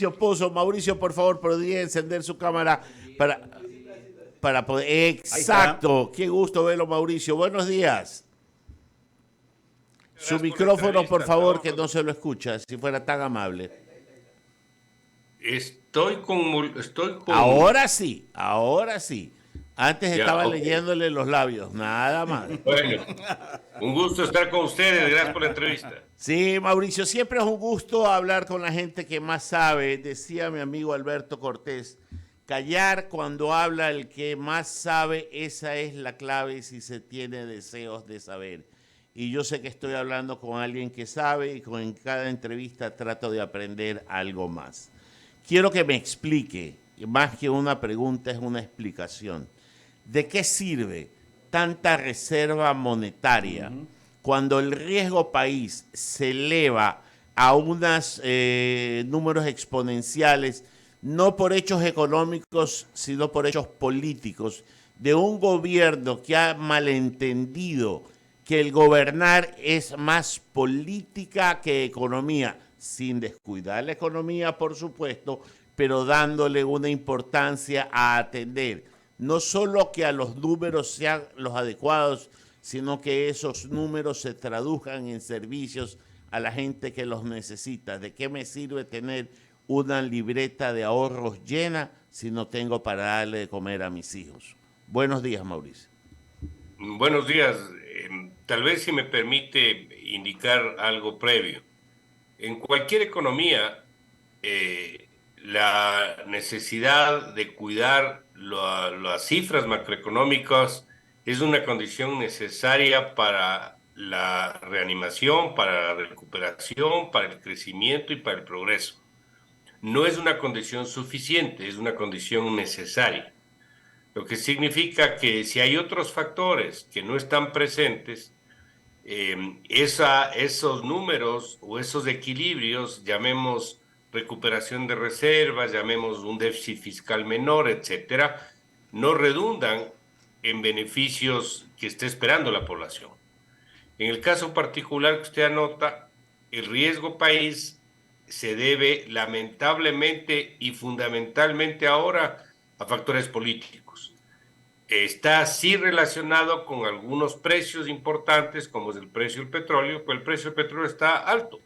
Mauricio Pozo. Mauricio, por favor, podría encender su cámara para poder... Exacto. Qué gusto verlo, Mauricio. Buenos días. Su micrófono, por favor, que no se lo escucha, si fuera tan amable. Estoy con... Ahora sí, ahora sí. Antes Ya, estaba ok. leyéndole los labios, nada más. Bueno, un gusto estar con ustedes. Gracias por la entrevista. Sí, Mauricio, siempre es un gusto hablar con la gente que más sabe. Decía mi amigo Alberto Cortés, callar cuando habla el que más sabe, esa es la clave si se tiene deseos de saber. Y yo sé que estoy hablando con alguien que sabe y en cada entrevista trato de aprender algo más. Quiero que me explique, más que una pregunta es una explicación. ¿De qué sirve tanta reserva monetaria cuando el riesgo país se eleva a unos números exponenciales, no por hechos económicos, sino por hechos políticos, de un gobierno que ha malentendido que el gobernar es más política que economía, sin descuidar la economía, por supuesto, pero dándole una importancia a atender no solo que a los números sean los adecuados, sino que esos números se traduzcan en servicios a la gente que los necesita. ¿De qué me sirve tener una libreta de ahorros llena si no tengo para darle de comer a mis hijos? Buenos días, Mauricio. Buenos días. Tal vez si me permite indicar algo previo. En cualquier economía, la necesidad de cuidar las cifras macroeconómicas es una condición necesaria para la reanimación, para la recuperación, para el crecimiento y para el progreso. No es una condición suficiente, es una condición necesaria. Lo que significa que si hay otros factores que no están presentes, esos números o esos equilibrios, llamemos recuperación de reservas, llamemos un déficit fiscal menor, etcétera, no redundan en beneficios que esté esperando la población. En el caso particular que usted anota, el riesgo país se debe lamentablemente y fundamentalmente ahora a factores políticos. Está sí relacionado con algunos precios importantes, como es el precio del petróleo, pero el precio del petróleo está alto.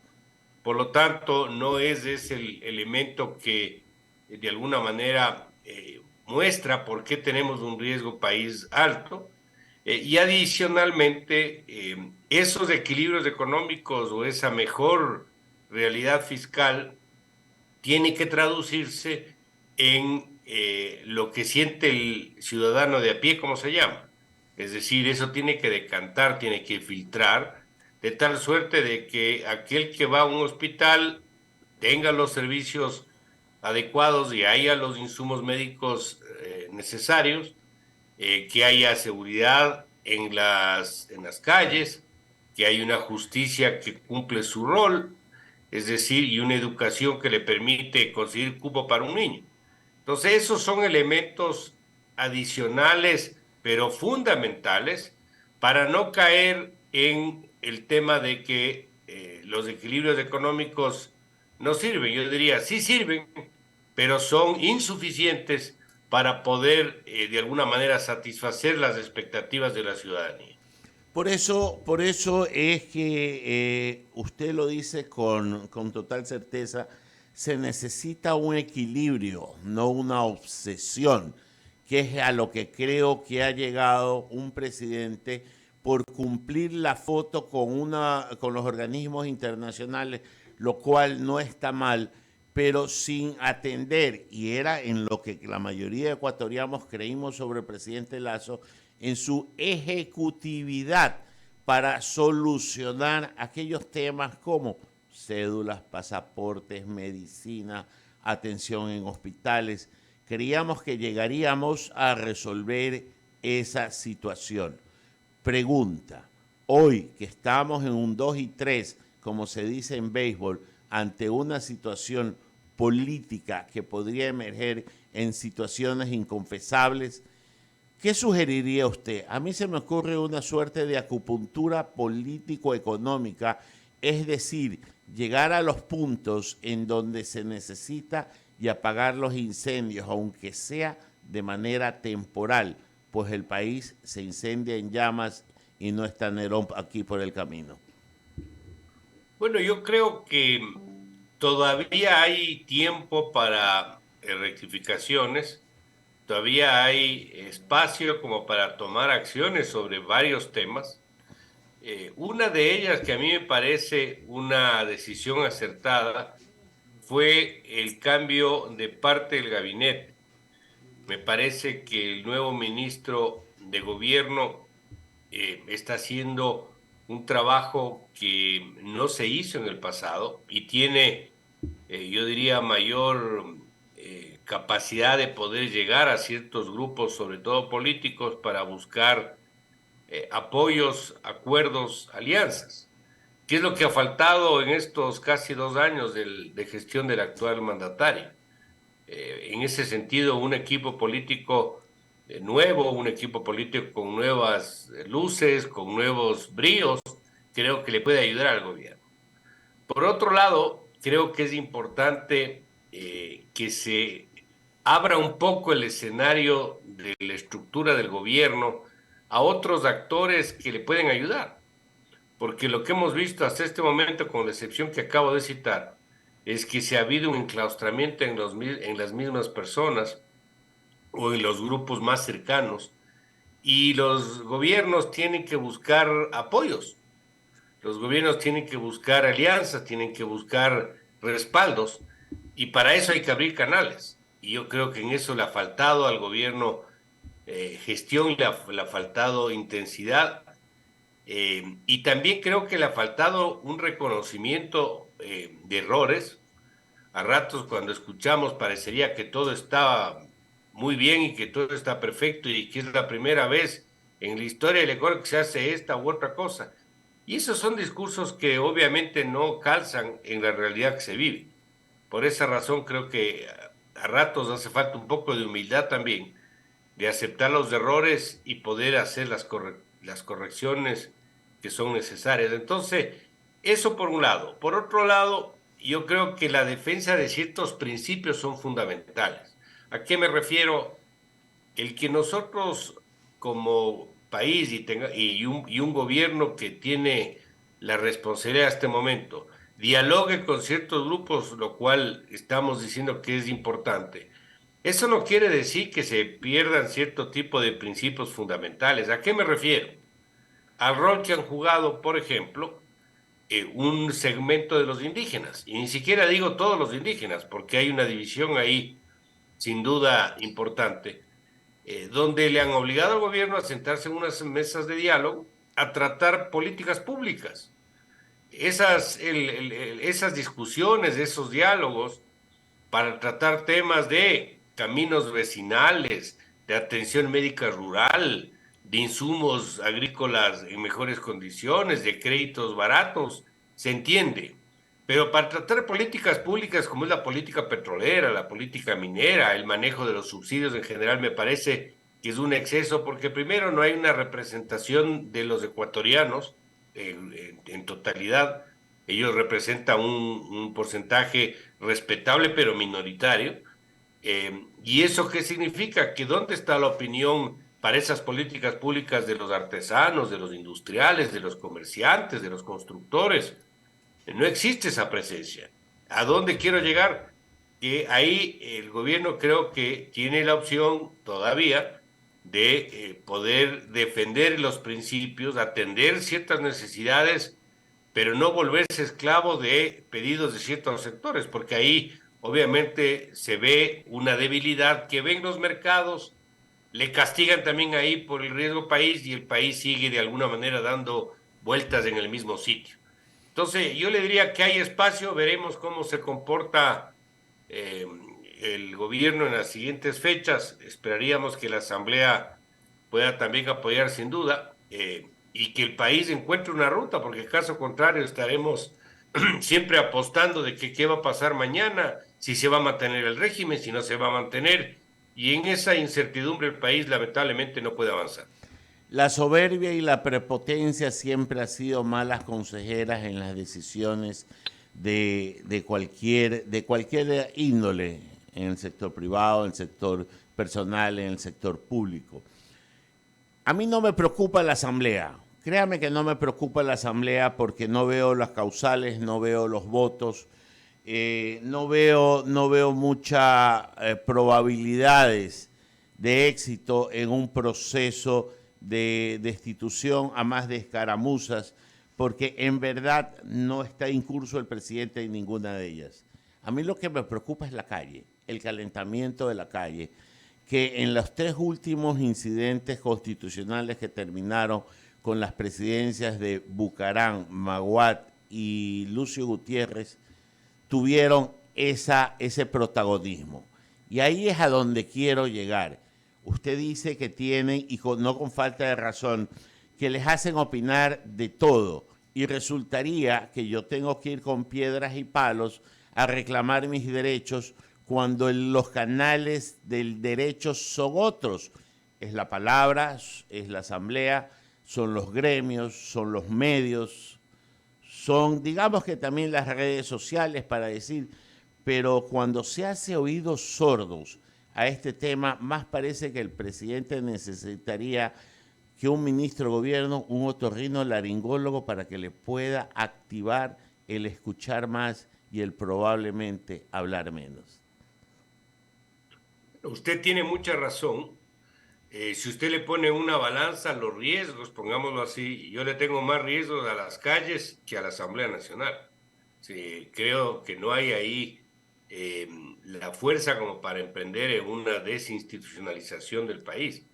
Por lo tanto, no es ese el elemento que de alguna manera muestra por qué tenemos un riesgo país alto. Y adicionalmente, esos equilibrios económicos o esa mejor realidad fiscal tiene que traducirse en lo que siente el ciudadano de a pie, como se llama. Es decir, eso tiene que decantar, tiene que filtrar, de tal suerte de que aquel que va a un hospital tenga los servicios adecuados y haya los insumos médicos necesarios, que haya seguridad en las calles, que haya una justicia que cumple su rol, es decir, y una educación que le permite conseguir cupo para un niño. Entonces, esos son elementos adicionales, pero fundamentales, para no caer en el tema de que los equilibrios económicos no sirven. Yo diría, sí sirven, pero son insuficientes para poder, de alguna manera, satisfacer las expectativas de la ciudadanía. Por eso es que usted lo dice con total certeza, se necesita un equilibrio, no una obsesión, que es a lo que creo que ha llegado un presidente por cumplir la foto con los organismos internacionales, lo cual no está mal, pero sin atender, y era en lo que la mayoría de ecuatorianos creímos sobre el presidente Lazo, en su ejecutividad para solucionar aquellos temas como cédulas, pasaportes, medicina, atención en hospitales. Creíamos que llegaríamos a resolver esa situación. Pregunta, hoy que estamos en un 2 y 3, como se dice en béisbol, ante una situación política que podría emerger en situaciones inconfesables, ¿qué sugeriría usted? A mí se me ocurre una suerte de acupuntura político-económica es decir, llegar a los puntos en donde se necesita y apagar los incendios, aunque sea de manera temporal, pues el país se incendia en llamas y no está Nerón aquí por el camino. Bueno, yo creo que todavía hay tiempo para rectificaciones, todavía hay espacio como para tomar acciones sobre varios temas. Una de ellas que a mí me parece una decisión acertada fue el cambio de parte del gabinete. Me parece que el nuevo ministro de gobierno está haciendo un trabajo que no se hizo en el pasado y tiene, yo diría, mayor capacidad de poder llegar a ciertos grupos, sobre todo políticos, para buscar apoyos, acuerdos, alianzas. ¿Qué es lo que ha faltado en estos casi 2 años de gestión del actual mandatario? En ese sentido, un equipo político nuevo, un equipo político con nuevas luces, con nuevos bríos, creo que le puede ayudar al gobierno. Por otro lado, creo que es importante que se abra un poco el escenario de la estructura del gobierno a otros actores que le pueden ayudar, porque lo que hemos visto hasta este momento, con la excepción que acabo de citar, es que se ha habido un enclaustramiento en las mismas personas o en los grupos más cercanos, y los gobiernos tienen que buscar apoyos, los gobiernos tienen que buscar alianzas, tienen que buscar respaldos, y para eso hay que abrir canales. Y yo creo que en eso le ha faltado al gobierno gestión, le ha faltado intensidad, y también creo que le ha faltado un reconocimiento de errores. A ratos cuando escuchamos parecería que todo estaba muy bien y que todo está perfecto y que es la primera vez en la historia del Ecuador que se hace esta u otra cosa. Y esos son discursos que obviamente no calzan en la realidad que se vive. Por esa razón creo que a ratos hace falta un poco de humildad también, de aceptar los errores y poder hacer las correcciones que son necesarias. Entonces, eso por un lado. Por otro lado, yo creo que la defensa de ciertos principios son fundamentales. ¿A qué me refiero? El que nosotros como país y un gobierno que tiene la responsabilidad de este momento dialogue con ciertos grupos, lo cual estamos diciendo que es importante. Eso no quiere decir que se pierdan cierto tipo de principios fundamentales. ¿A qué me refiero? Al rol que han jugado, por ejemplo, un segmento de los indígenas. Y ni siquiera digo todos los indígenas, porque hay una división ahí sin duda importante, donde le han obligado al gobierno a sentarse en unas mesas de diálogo a tratar políticas públicas. Esas discusiones, esos diálogos para tratar temas de caminos vecinales, de atención médica rural, de insumos agrícolas en mejores condiciones, de créditos baratos, se entiende. Pero para tratar políticas públicas como es la política petrolera, la política minera, el manejo de los subsidios en general, me parece que es un exceso, porque primero no hay una representación de los ecuatorianos en totalidad. Ellos representan un porcentaje respetable pero minoritario. ¿Y eso qué significa? Que ¿dónde está la opinión para esas políticas públicas de los artesanos, de los industriales, de los comerciantes, de los constructores? No existe esa presencia. ¿A dónde quiero llegar? Que ahí el gobierno creo que tiene la opción todavía de poder defender los principios, atender ciertas necesidades, pero no volverse esclavo de pedidos de ciertos sectores, porque ahí obviamente se ve una debilidad que ven los mercados, le castigan también ahí por el riesgo país y el país sigue de alguna manera dando vueltas en el mismo sitio. Entonces, yo le diría que hay espacio, veremos cómo se comporta eh, el gobierno en las siguientes fechas. Esperaríamos que la Asamblea pueda también apoyar sin duda, y que el país encuentre una ruta, porque caso contrario estaremos siempre apostando de que qué va a pasar mañana, si se va a mantener el régimen, si no se va a mantener, y en esa incertidumbre el país lamentablemente no puede avanzar. La soberbia y la prepotencia siempre han sido malas consejeras en las decisiones de cualquier índole, en el sector privado, en el sector personal, en el sector público. A mí no me preocupa la asamblea. Créame que no me preocupa la asamblea porque no veo las causales, no veo los votos, no veo muchas probabilidades de éxito en un proceso de destitución a más de escaramuzas, porque en verdad no está incurso el presidente en ninguna de ellas. A mí lo que me preocupa es la calle, el calentamiento de la calle, que en los 3 últimos incidentes constitucionales que terminaron con las presidencias de Bucarán, Maguad y Lucio Gutiérrez, tuvieron ese protagonismo. Y ahí es a donde quiero llegar. Usted dice que tienen, y no con falta de razón, que les hacen opinar de todo. Y resultaría que yo tengo que ir con piedras y palos a reclamar mis derechos cuando los canales del derecho son otros. Es la palabra, es la asamblea, son los gremios, son los medios, son, digamos que también las redes sociales para decir, pero cuando se hace oídos sordos a este tema, más parece que el presidente necesitaría que un ministro de gobierno, un otorrinolaringólogo, para que le pueda activar el escuchar más y el probablemente hablar menos. Usted tiene mucha razón. Si usted le pone una balanza a los riesgos, pongámoslo así, yo le tengo más riesgos a las calles que a la Asamblea Nacional. Sí, creo que no hay ahí la fuerza como para emprender en una desinstitucionalización del país.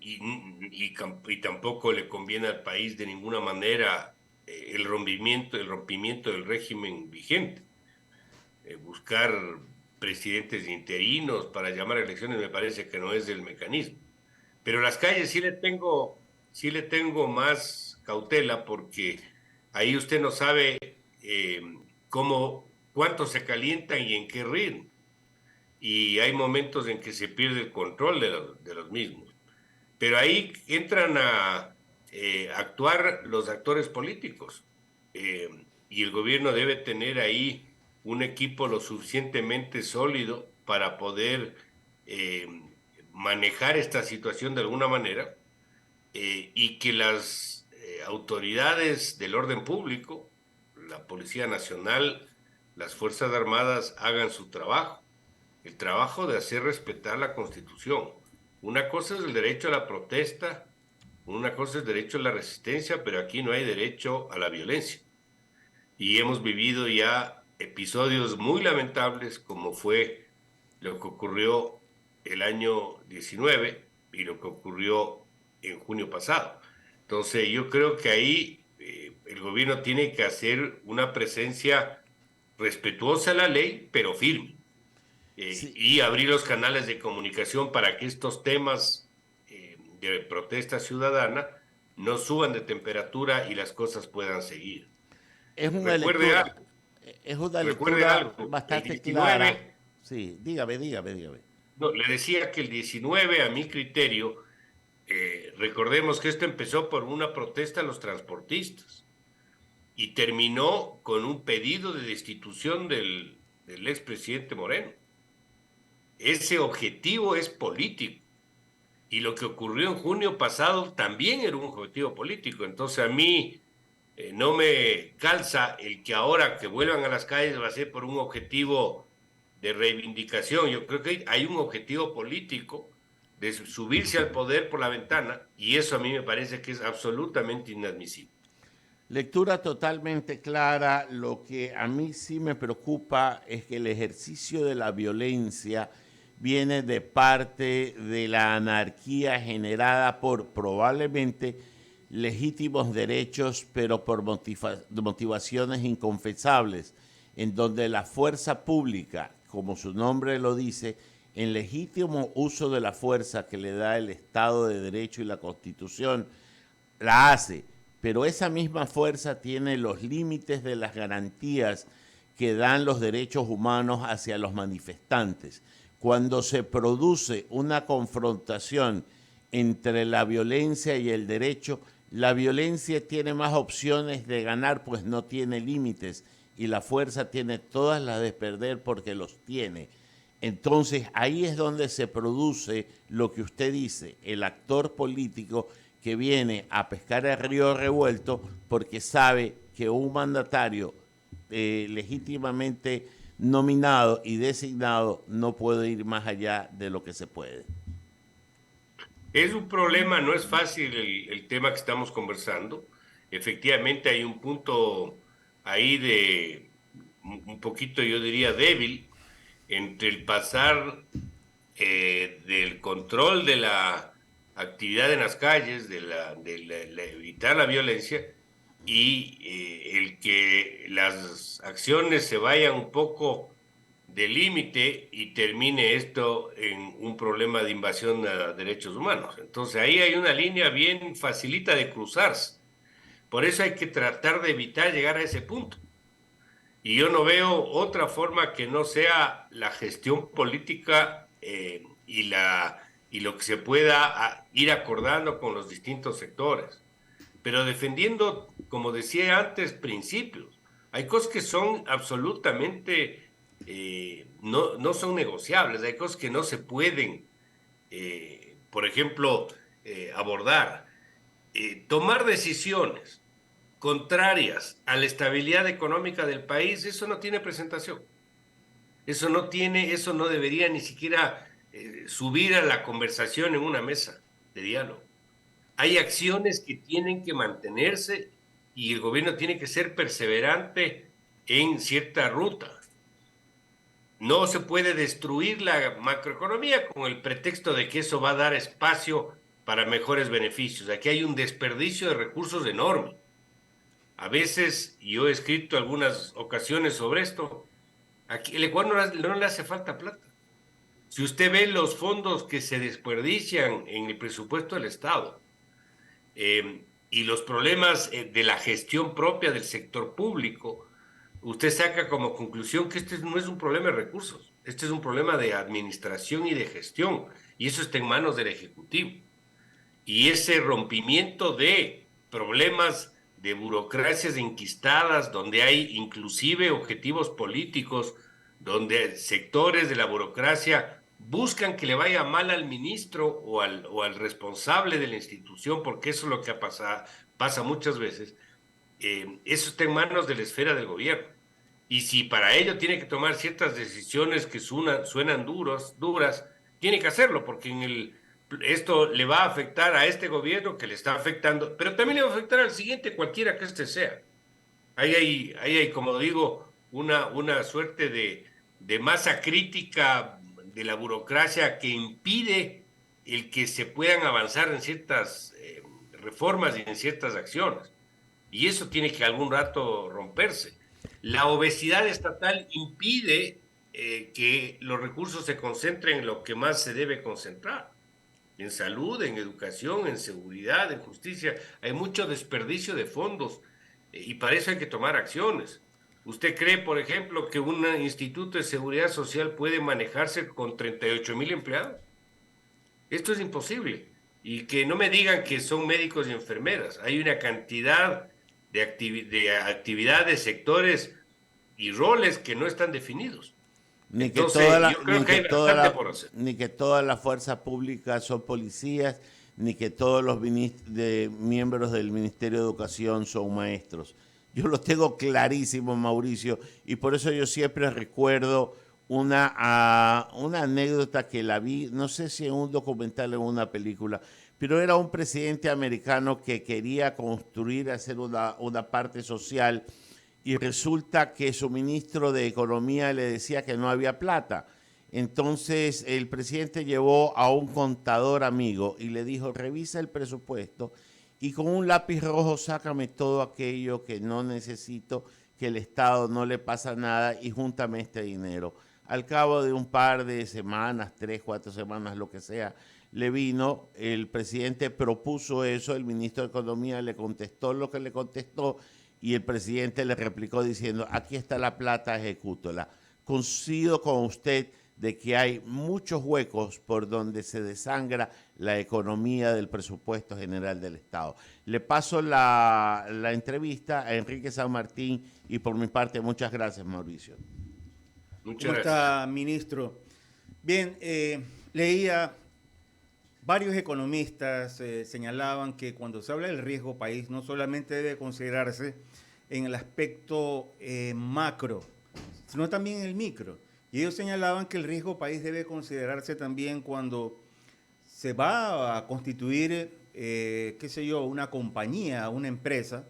Y tampoco le conviene al país de ninguna manera el rompimiento del régimen vigente. Buscar presidentes interinos para llamar a elecciones me parece que no es el mecanismo. Pero las calles sí le tengo más cautela porque ahí usted no sabe cuánto se calientan y en qué ritmo. Y hay momentos en que se pierde el control de los mismos. Pero ahí entran a actuar los actores políticos. Y el gobierno debe tener ahí un equipo lo suficientemente sólido para poder eh, manejar esta situación de alguna manera y que las autoridades del orden público, la Policía Nacional, las Fuerzas Armadas hagan su trabajo, el trabajo de hacer respetar la Constitución. Una cosa es el derecho a la protesta, una cosa es el derecho a la resistencia, pero aquí no hay derecho a la violencia. Y hemos vivido ya episodios muy lamentables como fue lo que ocurrió el año 19 y lo que ocurrió en junio pasado. Entonces yo creo que ahí el gobierno tiene que hacer una presencia respetuosa a la ley, pero firme. Sí, Y abrir los canales de comunicación para que estos temas de protesta ciudadana no suban de temperatura y las cosas puedan seguir. es una Recuerde lectura, algo, es una recuerde lectura algo, el bastante clara. 19, Sí, dígame. no, le decía que el 19 a mi criterio, recordemos que esto empezó por una protesta a los transportistas y terminó con un pedido de destitución del expresidente Moreno. Ese objetivo es político. Y lo que ocurrió en junio pasado también era un objetivo político. Entonces a mí no me calza el que ahora que vuelvan a las calles va a ser por un objetivo de reivindicación. Yo creo que hay un objetivo político de subirse al poder por la ventana y eso a mí me parece que es absolutamente inadmisible. Lectura totalmente clara. Lo que a mí sí me preocupa es que el ejercicio de la violencia viene de parte de la anarquía generada por probablemente legítimos derechos, pero por motivaciones inconfesables, en donde la fuerza pública, como su nombre lo dice, en legítimo uso de la fuerza que le da el Estado de Derecho y la Constitución, la hace, pero esa misma fuerza tiene los límites de las garantías que dan los derechos humanos hacia los manifestantes. Cuando se produce una confrontación entre la violencia y el derecho. La violencia tiene más opciones de ganar, pues no tiene límites, y la fuerza tiene todas las de perder porque los tiene. Entonces ahí es donde se produce lo que usted dice, el actor político que viene a pescar el río revuelto porque sabe que un mandatario legítimamente nominado y designado no puede ir más allá de lo que se puede. Es un problema, no es fácil el tema que estamos conversando. Efectivamente hay un punto ahí de un poquito, yo diría, débil entre el pasar del control de la actividad en las calles, evitar la violencia y el que las acciones se vayan un poco de límite y termine esto en un problema de invasión a derechos humanos. Entonces ahí hay una línea bien facilita de cruzarse. Por eso hay que tratar de evitar llegar a ese punto. Y yo no veo otra forma que no sea la gestión política y lo que se pueda ir acordando con los distintos sectores, pero defendiendo, como decía antes, principios. Hay cosas que son absolutamente, no son negociables, hay cosas que no se pueden, por ejemplo, abordar. Tomar decisiones contrarias a la estabilidad económica del país, eso no tiene presentación. Eso no debería ni siquiera subir a la conversación en una mesa de diálogo. Hay acciones que tienen que mantenerse y el gobierno tiene que ser perseverante en cierta ruta. No se puede destruir la macroeconomía con el pretexto de que eso va a dar espacio para mejores beneficios. Aquí hay un desperdicio de recursos enorme. A veces, yo he escrito algunas ocasiones sobre esto, aquí el Ecuador no le hace falta plata. Si usted ve los fondos que se desperdician en el presupuesto del Estado y los problemas de la gestión propia del sector público, usted saca como conclusión que este no es un problema de recursos, este es un problema de administración y de gestión, y eso está en manos del Ejecutivo. Y ese rompimiento de problemas de burocracias enquistadas, donde hay inclusive objetivos políticos, donde sectores de la burocracia buscan que le vaya mal al ministro o al responsable de la institución, porque eso es lo que pasa muchas veces, eso está en manos de la esfera del gobierno. Y si para ello tiene que tomar ciertas decisiones que suenan duras, tiene que hacerlo, porque esto le va a afectar a este gobierno que le está afectando, pero también le va a afectar al siguiente, cualquiera que este sea. Ahí hay, como digo, una suerte de masa crítica de la burocracia que impide el que se puedan avanzar en ciertas reformas y en ciertas acciones. Y eso tiene que algún rato romperse. La obesidad estatal impide que los recursos se concentren en lo que más se debe concentrar, en salud, en educación, en seguridad, en justicia. Hay mucho desperdicio de fondos y para eso hay que tomar acciones. ¿Usted cree, por ejemplo, que un instituto de seguridad social puede manejarse con 38,000 empleados? Esto es imposible. Y que no me digan que son médicos y enfermeras. Hay una cantidad de actividades, sectores y roles que no están definidos. Ni que toda Entonces, la, yo creo ni que que hay toda bastante la, por hacer. ni que toda la fuerza pública son policías, ni que todos los miembros del Ministerio de Educación son maestros. Yo lo tengo clarísimo, Mauricio, y por eso yo siempre recuerdo una anécdota que la vi, no sé si en un documental o en una película, pero era un presidente americano que quería construir, hacer una parte social y resulta que su ministro de Economía le decía que no había plata. Entonces el presidente llevó a un contador amigo y le dijo, revisa el presupuesto y con un lápiz rojo sácame todo aquello que no necesito, que el Estado no le pasa nada y júntame este dinero. Al cabo de un par de semanas, 3, 4 semanas, lo que sea, le vino, el presidente propuso eso, el ministro de Economía le contestó lo que le contestó y el presidente le replicó diciendo, aquí está la plata, ejecútola. Coincido con usted de que hay muchos huecos por donde se desangra la economía del presupuesto general del Estado. Le paso la entrevista a Enrique San Martín y por mi parte muchas gracias, Mauricio. Muchas ¿Cómo gracias. está, ministro? Bien, leía varios economistas señalaban que cuando se habla del riesgo país no solamente debe considerarse en el aspecto macro, sino también en el micro. Y ellos señalaban que el riesgo país debe considerarse también cuando se va a constituir, qué sé yo, una compañía, una empresa,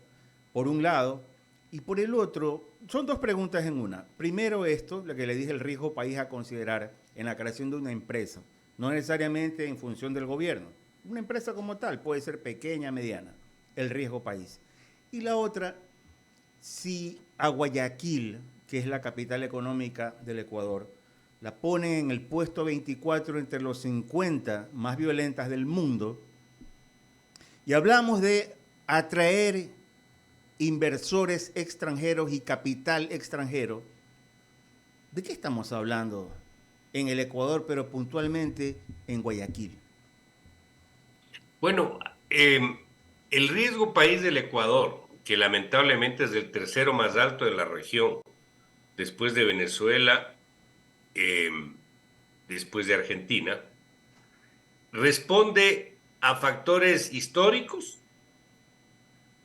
por un lado, y por el otro, son dos preguntas en una. Primero esto, lo que le dije, el riesgo país a considerar en la creación de una empresa, no necesariamente en función del gobierno. Una empresa como tal puede ser pequeña, mediana, el riesgo país. Y la otra, si a Guayaquil, que es la capital económica del Ecuador, la ponen en el puesto 24 entre los 50 más violentas del mundo, y hablamos de atraer inversores extranjeros y capital extranjero, ¿de qué estamos hablando en el Ecuador, pero puntualmente en Guayaquil? Bueno, el riesgo país del Ecuador, que lamentablemente es el tercero más alto de la región, después de Venezuela, eh, después de Argentina, responde a factores históricos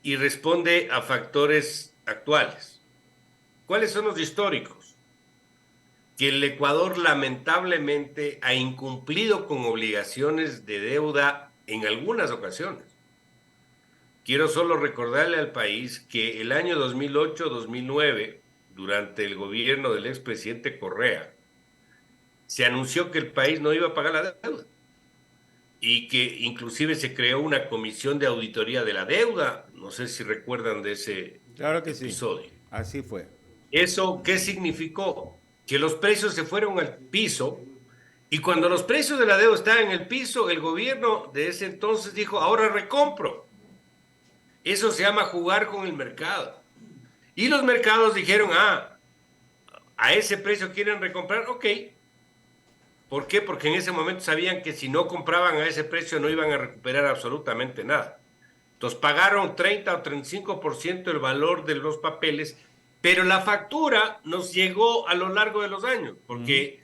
y responde a factores actuales. ¿Cuáles son los históricos? Que el Ecuador lamentablemente ha incumplido con obligaciones de deuda en algunas ocasiones. Quiero solo recordarle al país que el año 2008-2009, durante el gobierno del expresidente Correa, se anunció que el país no iba a pagar la deuda y que inclusive se creó una comisión de auditoría de la deuda. No sé si recuerdan de ese Claro que episodio. sí, así fue. ¿Eso qué significó? Que los precios se fueron al piso y cuando los precios de la deuda estaban en el piso, el gobierno de ese entonces dijo, ahora recompro. Eso se llama jugar con el mercado. Y los mercados dijeron, a ese precio quieren recomprar, ok. ¿Por qué? Porque en ese momento sabían que si no compraban a ese precio no iban a recuperar absolutamente nada. Entonces pagaron 30 o 35% el valor de los papeles, pero la factura nos llegó a lo largo de los años, porque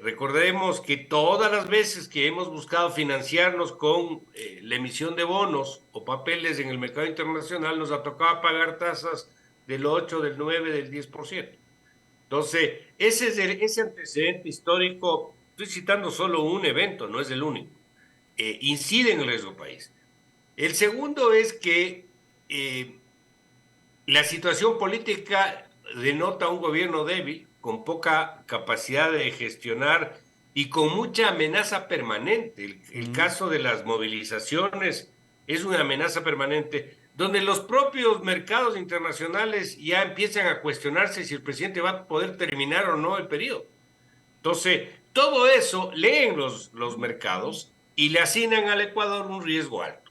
recordemos que todas las veces que hemos buscado financiarnos con la emisión de bonos o papeles en el mercado internacional, nos ha tocado pagar tasas del 8, del 9, del 10%. Entonces, ese antecedente histórico, estoy citando solo un evento, no es el único, incide en el riesgo país. El segundo es que la situación política denota un gobierno débil, con poca capacidad de gestionar y con mucha amenaza permanente. El caso de las movilizaciones es una amenaza permanente, donde los propios mercados internacionales ya empiezan a cuestionarse si el presidente va a poder terminar o no el periodo. Entonces, todo eso leen los mercados y le asignan al Ecuador un riesgo alto.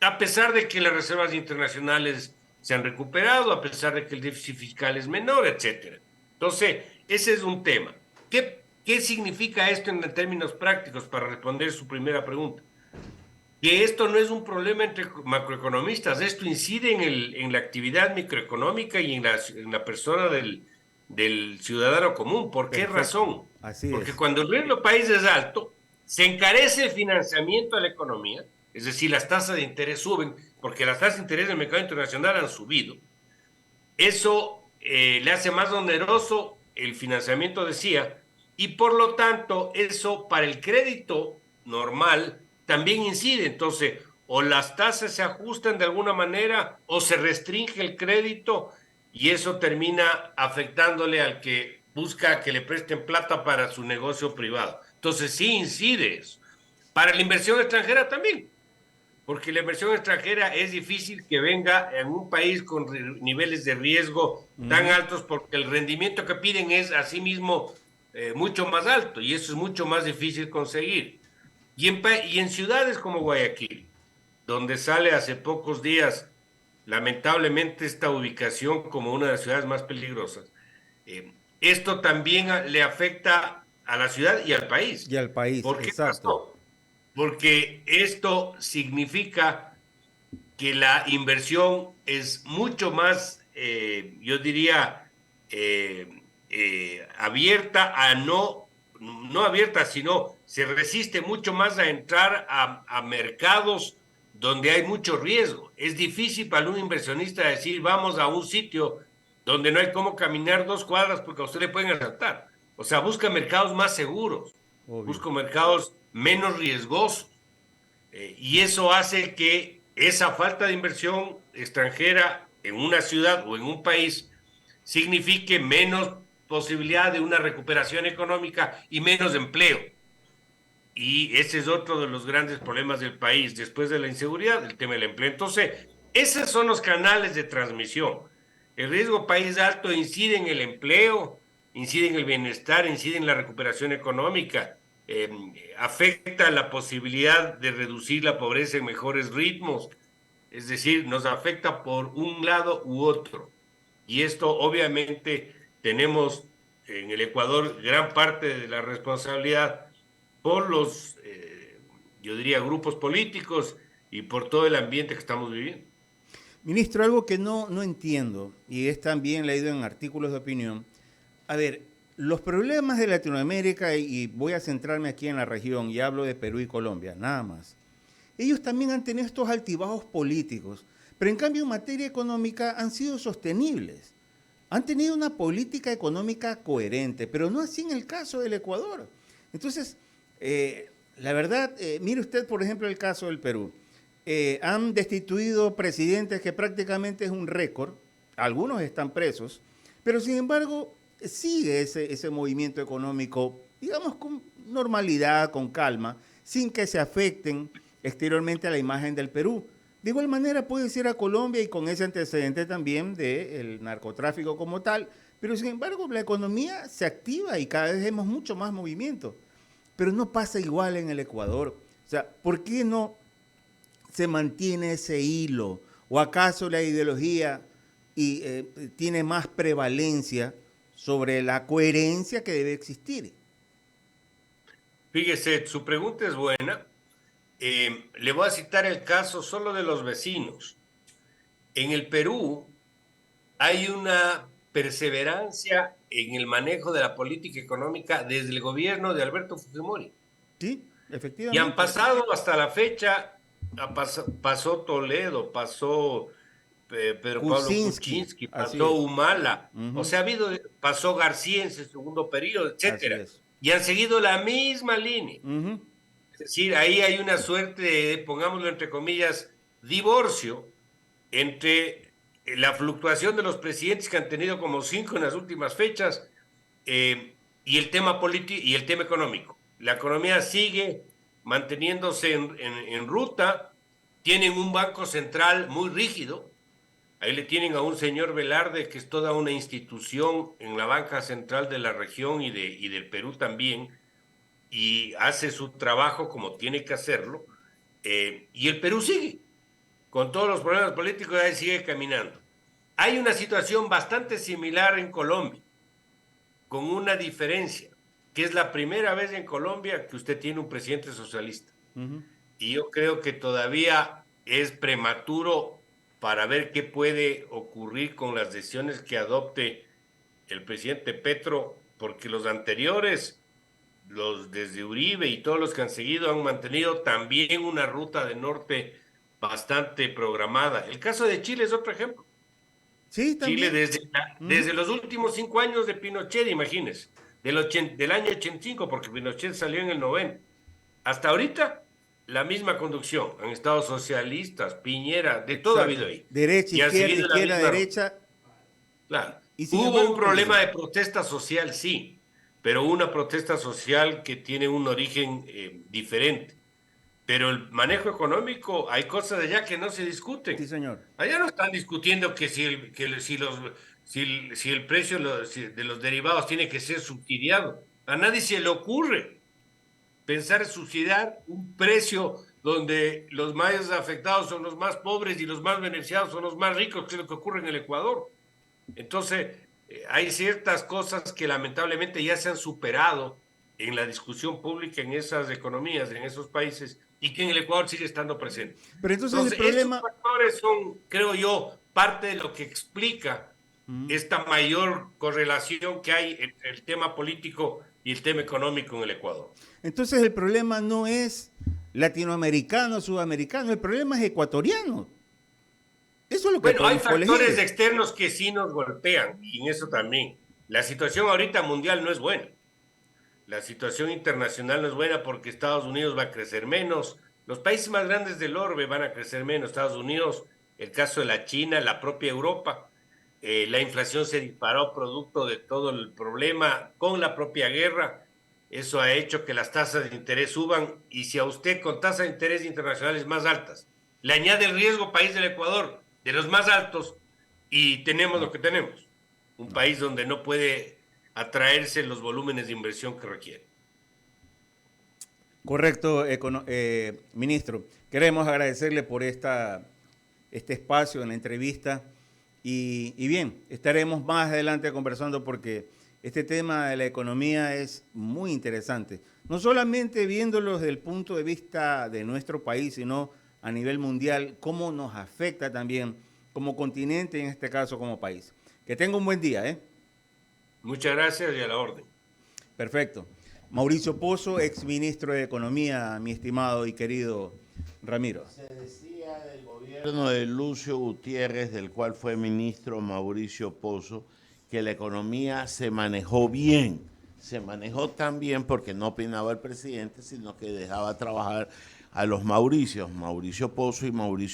A pesar de que las reservas internacionales se han recuperado, a pesar de que el déficit fiscal es menor, etcétera. Entonces, ese es un tema. ¿Qué significa esto en términos prácticos para responder su primera pregunta? Que esto no es un problema entre macroeconomistas, esto incide en la actividad microeconómica y en la persona del ciudadano común. ¿Por qué Perfecto. razón? Así Porque es. cuando el riesgo país es alto, se encarece el financiamiento a la economía, es decir, las tasas de interés suben, porque las tasas de interés del mercado internacional han subido. Eso le hace más oneroso el financiamiento, decía, y por lo tanto, eso para el crédito normal también incide. Entonces, o las tasas se ajustan de alguna manera o se restringe el crédito y eso termina afectándole al que busca que le presten plata para su negocio privado. Entonces, sí incide eso. Para la inversión extranjera también, porque la inversión extranjera es difícil que venga en un país con niveles de riesgo tan altos, porque el rendimiento que piden es asimismo mucho más alto y eso es mucho más difícil conseguir. Y en ciudades como Guayaquil, donde sale hace pocos días, lamentablemente, esta ubicación como una de las ciudades más peligrosas, esto también le afecta a la ciudad y al país. Y al país, ¿Por qué exacto. pasó? Porque esto significa que la inversión es mucho más, yo diría, abierta a no abierta, sino se resiste mucho más a entrar a mercados donde hay mucho riesgo. Es difícil para un inversionista decir, vamos a un sitio donde no hay cómo caminar 2 cuadras porque a usted le pueden asaltar. O sea, busca mercados más seguros, Obvio. busca mercados menos riesgosos. Y eso hace que esa falta de inversión extranjera en una ciudad o en un país signifique menos posibilidad de una recuperación económica y menos empleo. Y ese es otro de los grandes problemas del país, después de la inseguridad, el tema del empleo. Entonces, esos son los canales de transmisión. El riesgo país alto incide en el empleo, incide en el bienestar, incide en la recuperación económica, afecta la posibilidad de reducir la pobreza en mejores ritmos, es decir, nos afecta por un lado u otro. Y esto obviamente tenemos en el Ecuador gran parte de la responsabilidad por los, yo diría, grupos políticos y por todo el ambiente que estamos viviendo. Ministro, algo que no entiendo, y es también leído en artículos de opinión. A ver, los problemas de Latinoamérica, y voy a centrarme aquí en la región, y hablo de Perú y Colombia, nada más. Ellos también han tenido estos altibajos políticos, pero en cambio en materia económica han sido sostenibles. Han tenido una política económica coherente, pero no así en el caso del Ecuador. Entonces, la verdad, mire usted, por ejemplo, el caso del Perú. Han destituido presidentes que prácticamente es un récord. Algunos están presos, pero sin embargo sigue ese movimiento económico, digamos, con normalidad, con calma, sin que se afecten exteriormente a la imagen del Perú. De igual manera puede ser a Colombia y con ese antecedente también del narcotráfico como tal, pero sin embargo la economía se activa y cada vez vemos mucho más movimiento. Pero no pasa igual en el Ecuador. O sea, ¿por qué no se mantiene ese hilo? ¿O acaso la ideología tiene más prevalencia sobre la coherencia que debe existir? Fíjese, su pregunta es buena. Le voy a citar el caso solo de los vecinos. En el Perú hay una perseverancia en el manejo de la política económica desde el gobierno de Alberto Fujimori. Sí, Y han efectivamente. pasado hasta la fecha, pasó Toledo, pasó Pedro Pablo Kuczynski, Kuczynski, así pasó es. Humala, o Ujú. sea, pasó García en su segundo periodo, Así etcétera. es. Y han seguido la misma línea. Ujú. Es decir, ahí hay una suerte de, pongámoslo entre comillas, divorcio entre la fluctuación de los presidentes que han tenido como 5 en las últimas fechas y el tema político y el tema económico. La economía sigue manteniéndose en ruta, tienen un banco central muy rígido, ahí le tienen a un señor Velarde que es toda una institución en la banca central de la región y del Perú también, y hace su trabajo como tiene que hacerlo, y el Perú sigue, con todos los problemas políticos, ahí sigue caminando. Hay una situación bastante similar en Colombia, con una diferencia, que es la primera vez en Colombia que usted tiene un presidente socialista. Ujú. Y yo creo que todavía es prematuro para ver qué puede ocurrir con las decisiones que adopte el presidente Petro, porque los anteriores, los desde Uribe y todos los que han seguido han mantenido también una ruta de norte bastante programada. El caso de Chile es otro ejemplo. Sí, Chile también. desde los últimos 5 años de Pinochet, imagínense, del año 85, porque Pinochet salió en el 90, hasta ahorita la misma conducción. Han estado socialistas, Piñera, de todo ha habido Exacto. ahí. Derecha, Y han izquierda, seguido la izquierda, misma. derecha. Claro. Y sin Hubo un embargo, problema continúa. de protesta social, sí, pero una protesta social que tiene un origen diferente. Pero el manejo económico, hay cosas allá que no se Sí, discuten. señor. Allá no están discutiendo que si el precio de los derivados tiene que ser subsidiado. A nadie se le ocurre pensar subsidiar un precio donde los más afectados son los más pobres y los más beneficiados son los más ricos, que es lo que ocurre en el Ecuador. Entonces, hay ciertas cosas que lamentablemente ya se han superado en la discusión pública en esas economías, en esos países, y que en el Ecuador sigue estando presente. Pero entonces el problema... Esos factores son, creo yo, parte de lo que explica esta mayor correlación que hay entre el tema político y el tema económico en el Ecuador. Entonces el problema no es latinoamericano, sudamericano, el problema es ecuatoriano. Eso es lo que Bueno, hay podemos factores elegir. externos que sí nos golpean, y en eso también. La situación ahorita mundial no es buena. La situación internacional no es buena porque Estados Unidos va a crecer menos. Los países más grandes del orbe van a crecer menos. Estados Unidos, el caso de la China, la propia Europa. La inflación se disparó producto de todo el problema con la propia guerra. Eso ha hecho que las tasas de interés suban. Y si a usted con tasas de interés internacionales más altas le añade el riesgo país del Ecuador de los más altos, y tenemos lo que tenemos. Un país donde no puede atraerse los volúmenes de inversión que requiere. Correcto, ministro. Queremos agradecerle por este espacio en la entrevista y bien, estaremos más adelante conversando porque este tema de la economía es muy interesante. No solamente viéndolo desde el punto de vista de nuestro país, sino a nivel mundial, cómo nos afecta también como continente, en este caso como país. Que tenga un buen día, ¿eh? Muchas gracias y a la orden. Perfecto. Mauricio Pozo, exministro de Economía, mi estimado y querido Ramiro. Se decía del gobierno de Lucio Gutiérrez, del cual fue ministro Mauricio Pozo, que la economía se manejó bien. Se manejó tan bien porque no opinaba el presidente, sino que dejaba trabajar a los Mauricios, Mauricio Pozo y Mauricio